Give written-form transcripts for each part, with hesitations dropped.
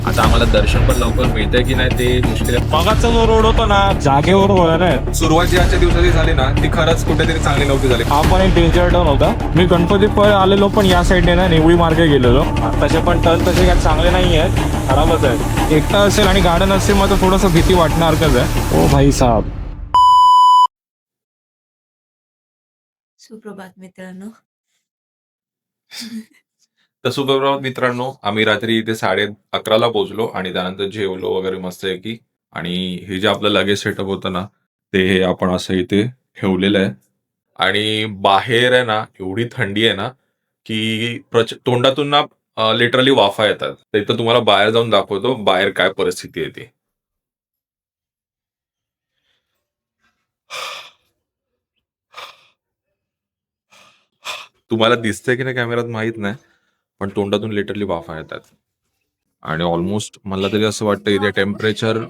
आता आम्हाला दर्शन पण लवकर मिळतंय की नाही ते मुश्किल आहे. मगाचा जो रोड होता ना जागेवर वळण सुरुवात जी आजच्या दिवसाची झाली ना ती खरंच कुठेतरी चांगली नव्हती झाली. हा पण एक डेंजर टर्न होता. मी गणपतीपुळे आलेलो पण या साईडने ना निवळी मार्गे गेलेलो. तसे पण टर्न तसे काय चांगले नाही आहेत, खराबच आहे. एकटा असेल आणि गार्डन असेल मग तर थोडंसं भीती वाटणारच आहे. ओ भाई साहब. सुप्रभात मित्रांनो. तर सुप्रभात मित्रांनो, आम्ही रात्री इथे 11:30ला पोहोचलो आणि त्यानंतर जेवलो वगैरे मस्त आहे की. आणि हे जे आपलं लगेज सेटअप होतं ना ते आपण असं इथे ठेवलेलं आहे. आणि बाहेर आहे ना एवढी थंडी आहे ना की तोंडातून ना लिटरली वाफा येतात. तर इथं तुम्हाला बाहेर जाऊन दाखवतो बाहेर काय परिस्थिती आहे ती. तुम्हाला दिसतंय की नाही कॅमेऱ्यात माहित नाही, पण तोंडातून लिटरली वाफा येतात. आणि ऑलमोस्ट मला तरी असं वाटतं इथे टेम्परेचर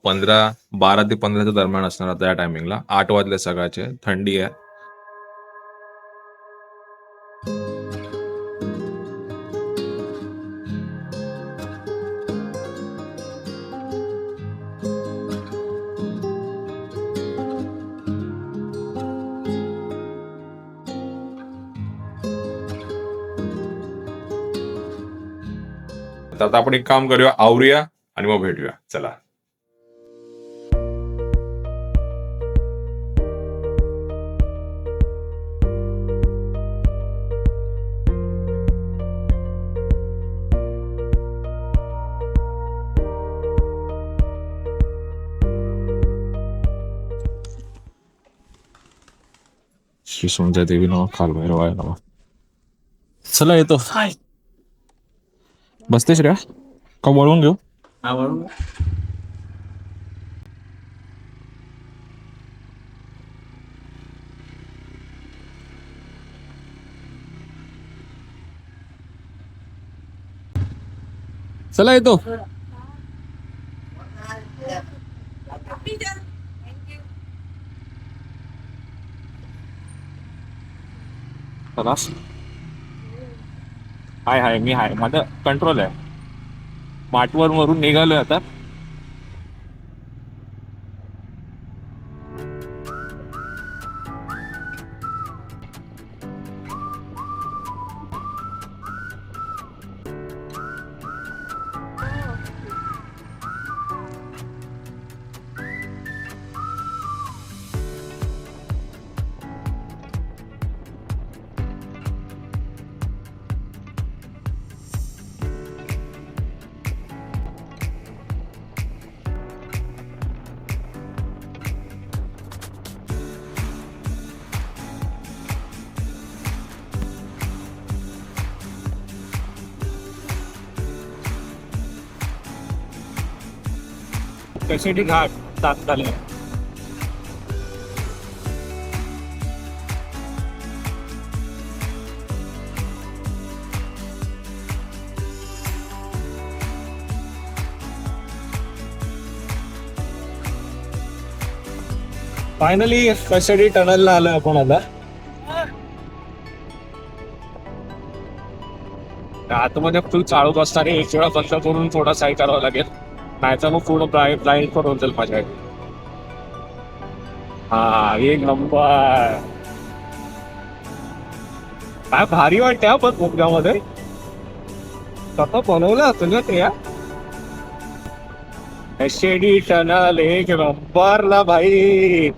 12 ते 15च्या दरम्यान असणार आता या टायमिंगला. 8 वाजले सकाळचे, थंडी आहे. तर आता आपण एक काम करूया, आवरूया आणि मग भेटूया. चला. श्री सोनच्या देवी नमः, कालभैरवाय नमः. चला येतो. बसते श्रेया का वळून घेऊ? चला येतो. खलास. हाय मी हाय, माझं कंट्रोल आहे. माटवर वरून निघालोय आता. कशेडी घाट तात्काळ. फायनली कशेडी टनलला आलोय आपण आता. आतमध्ये फुल चालूच असताना एक वेळा बंद करून थोडा साईड करावं लागेल, नाहीतर मग पूर्ण ब्लाइंड करून जाईल माझ्या. हा एक नंबर. काय भारी वाटते हा पण मुंबईमध्ये. स्वतः बनवलं असेल ना ते. कशेडी टनल एक नंबरला भाई.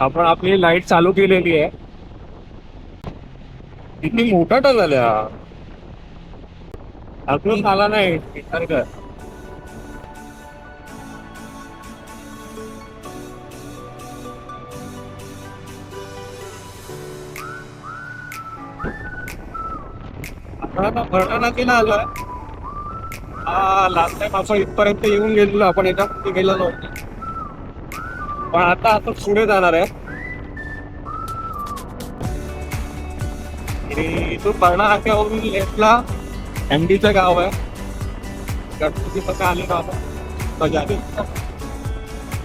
आपण आपली लाईट चालू केलेली आहे. किती मोठा टनल आहे हा. अजून आला नाही विचार कर. आपण भरताना की ना आलोय. हा लास्ट टाइम असं इथपर्यंत येऊन गेलेलो आपण, याच्या गेलो नव्हतो. पण आता पुढे जाणार आहे. इथून भरणा नाक्यावरून लेफ्टला एमडीचं गाव आहे. गणपती पक्का आले गाव.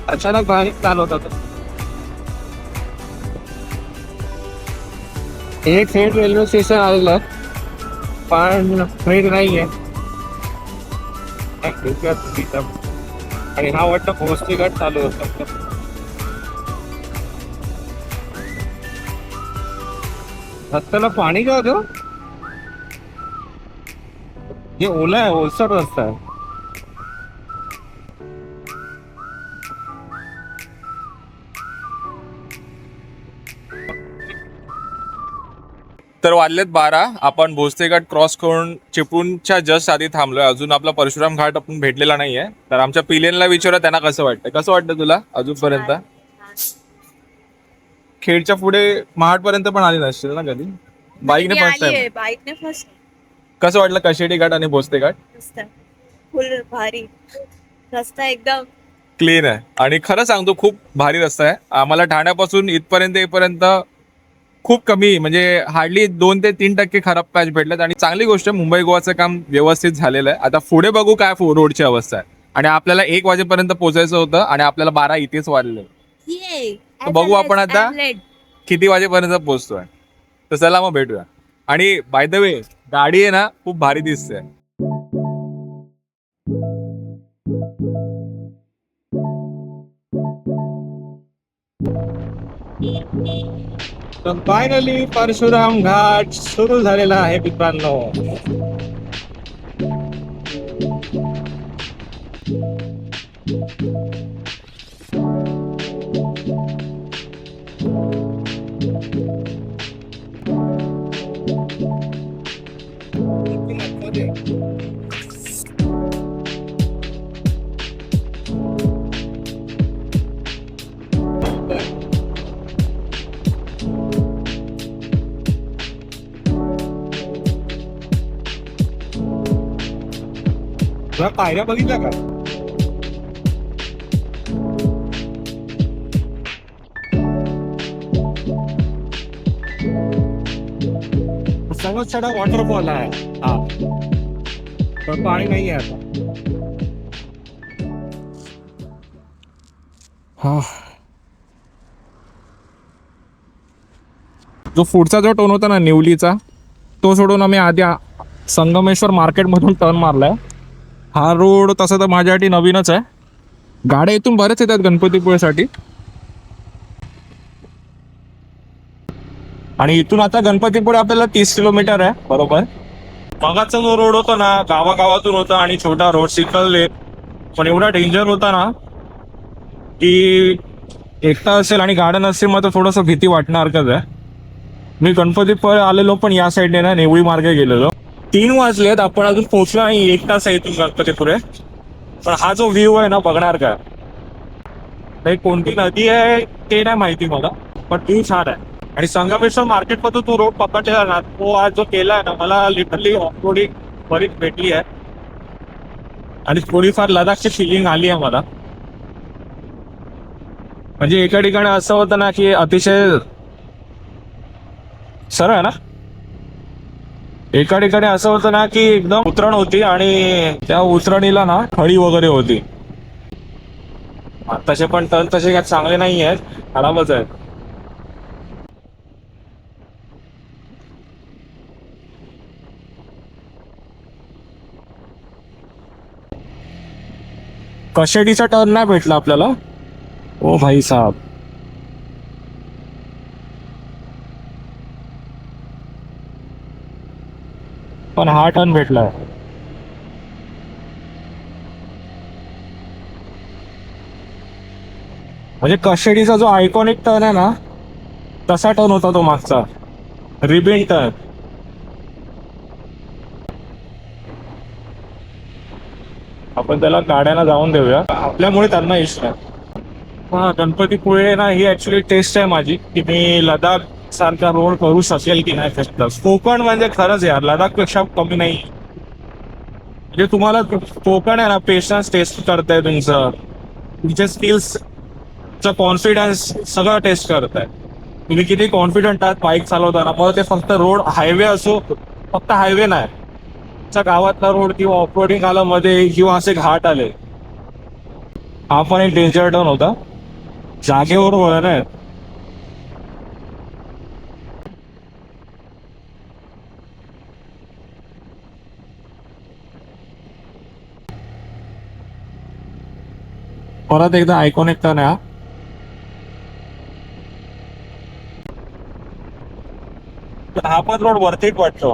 अचानक बाहेर चालू होता. एक थेट रेल्वे स्टेशन आलेलं पण ट्रेन नाही आहे. आणि हा वाटतं भोसरी घाट चालू होता. रस्त्याला पाणी का होतं? हे ओला आहे, ओलसर रस्ता आहे. तर वाजलेत 12. आपण भोसले घाट क्रॉस करून चिपळूणच्या जस्ट आधी थांबलोय. अजून आपला परशुराम घाट आपण भेटलेला नाहीये. तर आमच्या पिलेनला विचारा त्यांना कसं वाटतं तुला अजूनपर्यंत? खेडच्या पुढे महाड पर्यंत पण आली नसतील ना कधी? बाईकने फर्स्ट टाइम. बाईकने फर्स्ट कसं वाटलं कशेडी घाट आणि भोसले घाट? रस्ता फुल भारी रस्ता एकदम क्लीन आहे आणि खरं सांगतो खूप भारी रस्ता आहे. आम्हाला ठाण्यापासून इथपर्यंत येईपर्यंत खूप कमी म्हणजे हार्डली 2 ते 3% खराब पॅच भेटलेत आणि चांगली गोष्ट आहे. मुंबई गोवाचं काम व्यवस्थित झालेलं आहे. आता पुढे बघू काय रोडची अवस्था आहे. आणि आपल्याला 1 वाजेपर्यंत पोहोचायचं होतं आणि आपल्याला 12 इथेच वाजले. तर बघू आपण आता किती वाजेपर्यंत पोहोचतोय. तर चला मग भेटूया. आणि बाय द वे गाडी आहे ना खूप भारी दिसते. तर फायनली परशुराम घाट सुरू झालेला आहे मित्रांनो. तुला पायऱ्या बघितल्या का? सर्वात छोटा वॉटरफॉल आहे हा. पण पाणी नाही आहे आता. हा जो पुढचा जो टोन होता ना निवलीचा तो सोडून आम्ही आधी संगमेश्वर मार्केटमधून टर्न मारलाय. हा रोड तसा तर माझ्यासाठी नवीनच आहे. गाड्या इथून बरेच येतात गणपतीपुळेसाठी. आणि इथून आता गणपतीपुळे आपल्याला 30 किलोमीटर आहे बरोबर. मगाचा जो रोड होता ना गावागावातून होता आणि छोटा रोड सिंगल लेन पण एवढा डेंजर होता ना की एकटा असेल आणि गाड्या नसेल मग थोडंसं भीती वाटण्यासारखंच आहे. मी गणपतीपुळे आलेलो पण या साईडने ना नेवळी मार्गे गेलेलो. 3 वाजलेत आपण अजून पोहोचलो नाही. 1 तास आहे इथून गणपतीपुळे. पण हा जो व्ह्यू आहे ना बघणार का. नाही कोणती नदी आहे ते नाही माहिती मला पण व्ह्यू छान आहे. आणि संगमेश्वर मार्केटमधून तो रोड पकडलेला ना तो आज जो केलाय ना मला लिटरली ऑफरोडिंग बरीच भेटली आहे. आणि थोडीफार लडाखची फिलिंग आली आहे मला. म्हणजे एका ठिकाणी असं होतं ना की अतिशय सरळ आहे ना. एका ठिकाणी असं होतं ना की एकदम उतरण होती आणि त्या उतरणीला ना खडी वगैरे होती. तसे पण टर्न तसे काय चांगले नाही आहेत, खराबच आहेत. कशेडीचा टर्न नाही भेटला आपल्याला. ओ भाई साहब पण हा टर्न भेटलाय. म्हणजे कशेडीचा जो आयकॉनिक टर्न आहे ना तसा टर्न होता तो मागचा रिबिन टर्न. आपण त्याला गाड्यांना जाऊन देऊया आपल्यामुळे त्यांना इश्यू नाही. हा गणपतीपुळे ना ही ऍक्च्युली टेस्ट आहे माझी की मी लडाख सारखा रोड करू शकेल की नाही. कोकण म्हणजे खरंच यार लडाख पेक्षा कमी नाही. म्हणजे तुम्हाला कोकण आहे ना पेशन्स टेस्ट करताय तुमचे स्किल्सचा कॉन्फिडन्स सगळं टेस्ट करताय. तुम्ही किती कॉन्फिडंट आहात बाईक चालवताना. मग ते फक्त रोड हायवे असो फक्त हायवे नाही गावातला रोड किंवा ऑफरोडिंग आलं मध्ये किंवा असे घाट आले. हा पण एक डेंजर टर्न होता. जागेवर वळण आहे. परत एकदा आयकॉनिक टर्न आहे हा पण रोड वरतीच वाटतो.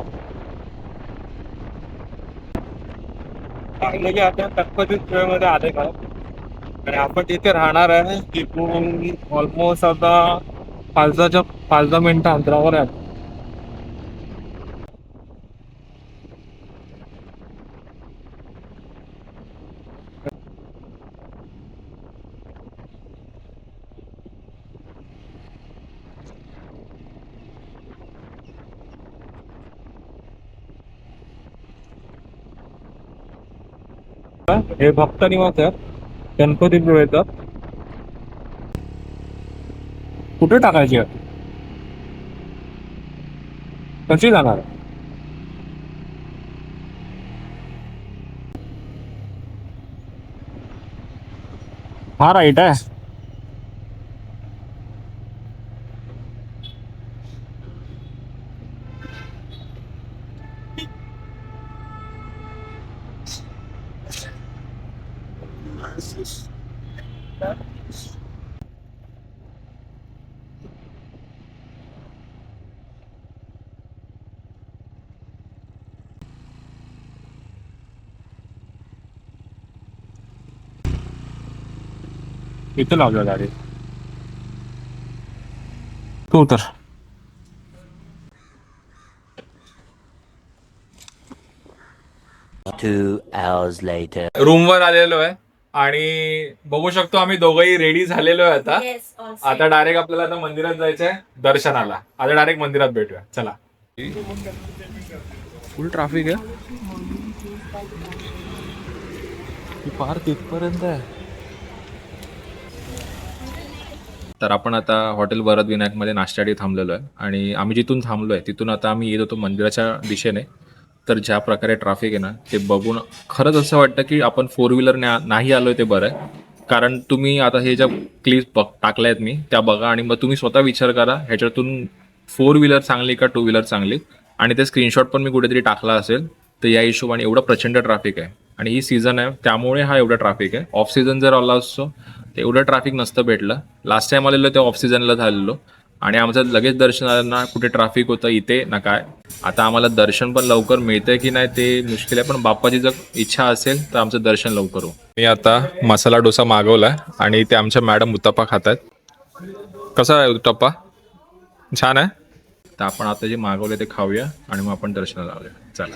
की आता गणपती मध्ये आले का आणि आपण जिथे राहणार आहे तिथून ऑलमोस्ट आता 5-10 मिनिटं अंतरावर आहे. हे भक्त निवास आहे गणपती येतात. कुठे टाकायची आहे कशी जाणार हा राईट आहे. इथं लावलं गाडी तू तर. रूमवर आलेलो आहे आणि बघू शकतो आम्ही दोघंही रेडी झालेलो आहे आता. आता डायरेक्ट आपल्याला आता मंदिरात जायचंय दर्शनाला. आता डायरेक्ट मंदिरात भेटूया चला. फुल ट्रॅफिक आहे फार तिथपर्यंत आहे. तर आपण आता हॉटेल वरद विनायकमध्ये नाश्त्यासाठी थांबलेलो आहे आणि आम्ही जिथून थांबलो आहे तिथून आता आम्ही येत होतो मंदिराच्या दिशेने. तर ज्या प्रकारे ट्रॅफिक आहे ना ते बघून खरंच असं वाटतं की आपण 4 व्हीलरने नाही आलोय ते बरं आहे. कारण तुम्ही आता हे ज्या क्लिप्स टाकल्या आहेत मी त्या बघा आणि मग तुम्ही स्वतः विचार करा ह्याच्यातून 4 व्हीलर चांगली का 2 व्हीलर चांगली. आणि ते स्क्रीनशॉट पण मी कुठेतरी टाकला असेल. तर या हिशोबाने एवढं प्रचंड ट्रॅफिक आहे आणि ही सीझन आहे त्यामुळे हा एवढा ट्रॅफिक आहे. ऑफ सीझन जर आला असतो तर एवढं ट्रॅफिक नसतं भेटलं. लास्ट टाइम आलेलो ते ऑफ सीझनला झालेलो आणि आमचं लगेच दर्शन आलं ना कुठे ट्रॅफिक होतं इथे ना काय. आता आम्हाला दर्शन पण लवकर मिळतंय की नाही ते मुश्किल आहे पण बाप्पाची जर इच्छा असेल तर आमचं दर्शन लवकर हो. मी आता मसाला डोसा मागवलाय आणि ते आमच्या मॅडम उत्तप्पा खात आहेत. कसा आहे उत्तप्पा छान आहे. तर आपण आता जे मागवले ते खाऊया आणि मग आपण दर्शनाला लावूया चला.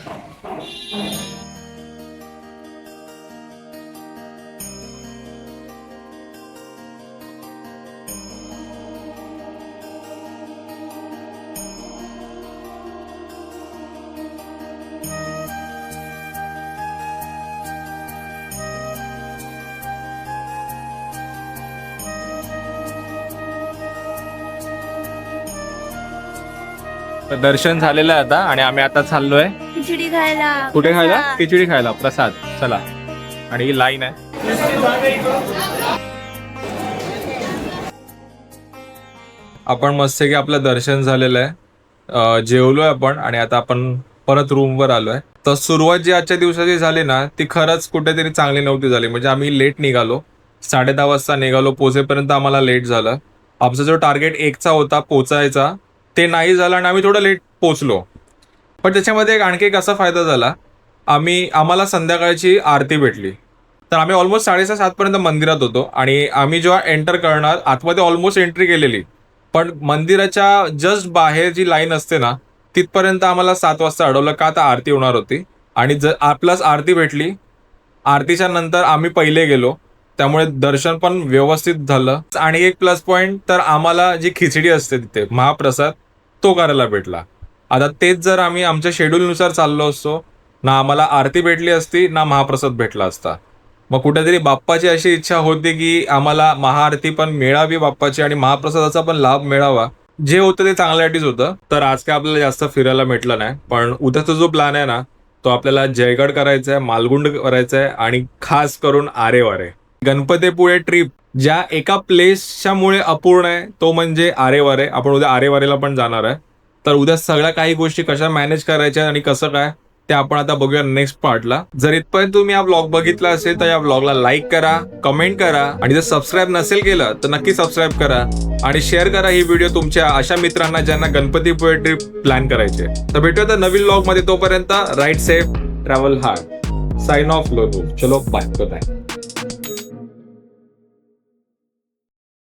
दर्शन झालेलं आहे आता आणि आम्ही आता चाललोय खिचडी खायला. कुठे खायला खिचडी खायला प्रसाद चला. आणि ही लाईन आहे. आपण मस्त की आपलं दर्शन झालेलं आहे. जेवलोय आपण आणि आता आपण परत रूमवर आलोय. तर सुरुवात जी आजच्या दिवसाची झाली ना ती खरंच कुठेतरी चांगली नव्हती झाली. म्हणजे आम्ही लेट निघालो 10:30 वाजता निघालो. पोहोचेपर्यंत आम्हाला लेट झालं. आमचा जो टार्गेट 1चा होता पोचायचा ते नाही झालं आणि आम्ही थोडं लेट पोचलो. पण त्याच्यामध्ये आणखी एक असा फायदा झाला आम्हाला संध्याकाळची आरती भेटली. तर आम्ही ऑलमोस्ट 6:30-7 मंदिरात होतो आणि आम्ही जेव्हा एंटर करणार आतमध्ये ऑलमोस्ट एंट्री केलेली पण मंदिराच्या जस्ट बाहेर जी लाईन असते ना तिथपर्यंत आम्हाला 7 वाजता अडवलं का तर आरती होणार होती. आणि प्लस आरती भेटली. आरतीच्या नंतर आम्ही पहिले गेलो त्यामुळे दर्शन पण व्यवस्थित झालं. आणि एक प्लस पॉइंट तर आम्हाला जी खिचडी असते तिथे महाप्रसाद तो करायला भेटला. आता तेच जर आम्ही आमच्या शेड्यूलनुसार चाललो असतो ना आम्हाला आरती भेटली असती ना महाप्रसाद भेटला असता. मग कुठेतरी बाप्पाची अशी इच्छा होती की आम्हाला महाआरती पण मिळावी बाप्पाची आणि महाप्रसादाचा पण लाभ मिळावा. जे होतं ते चांगल्यासाठीच होतं. तर आज काय आपल्याला जास्त फिरायला भेटलं नाही पण उद्याचा जो प्लॅन आहे ना तो आपल्याला जयगड करायचा आहे, मालगुंड करायचा आहे आणि खास करून आरेवारे. गणपतीपुळे ट्रिप ज्या एका प्लेसच्यामुळे अपूर्ण आहे तो म्हणजे आरेवारे. आपण उद्या आरेवारेला पण जाणार आहे. तर उद्या सगळ्या काही गोष्टी कशा मॅनेज करायच्या आणि कसं काय ते आपण आता बघूया नेक्स्ट पार्टला. जर इथपर्यंत तुम्ही हा ब्लॉग बघितला असेल तर या ब्लॉगला लाईक करा, कमेंट करा आणि जर सबस्क्राईब नसेल केलं तर नक्की सबस्क्राईब करा आणि शेअर करा ही व्हिडिओ तुमच्या अशा मित्रांना ज्यांना गणपतीपुळे ट्रिप प्लॅन करायचे. तर भेटूया आता नवीन ब्लॉग मध्ये. तोपर्यंत ride safe, travel hard. Sign off Lonu. चलो बाय.